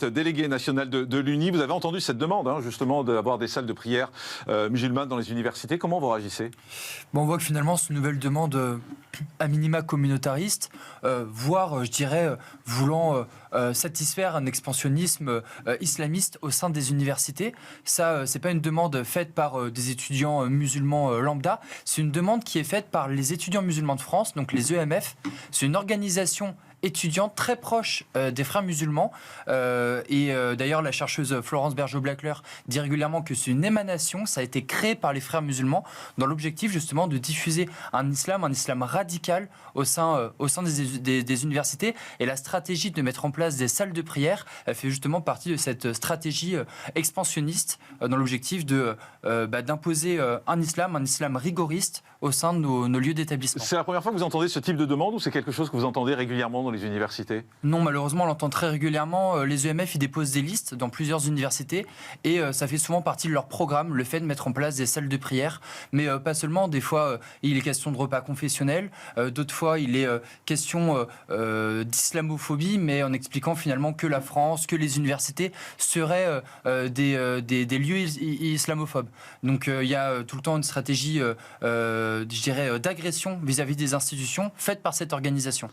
Délégué national de l'UNI, vous avez entendu cette demande, justement, d'avoir des salles de prière musulmanes dans les universités. Comment vous réagissez? Bon, on voit que finalement, c'est une nouvelle demande à minima communautariste, voire, je dirais, voulant satisfaire un expansionnisme islamiste au sein des universités. Ça, c'est pas une demande faite par des étudiants musulmans lambda, c'est une demande qui est faite par les étudiants musulmans de France, donc les EMF. C'est une organisation étudiante très proche des frères musulmans. D'ailleurs, la chercheuse Florence Bergeau-Blackler dit régulièrement que c'est une émanation, ça a été créé par les frères musulmans, dans l'objectif justement de diffuser un islam radical au sein des universités. Et la stratégie de mettre en place des salles de prière, elle fait justement partie de cette stratégie expansionniste, dans l'objectif d'imposer un islam rigoriste au sein de nos lieux d'établissement. C'est la première fois que vous entendez ce type de demande ou c'est quelque chose que vous entendez régulièrement dans les universités? Non, malheureusement, on l'entend très régulièrement. Les EMF, ils déposent des listes dans plusieurs universités et ça fait souvent partie de leur programme, le fait de mettre en place des salles de prière. Mais pas seulement, des fois, il est question de repas confessionnels, d'autres fois, il est question d'islamophobie, mais en expliquant finalement que la France, que les universités seraient des lieux islamophobes. Donc il y a tout le temps une stratégie, je dirais, d'agression vis-à-vis des institutions faite par cette organisation.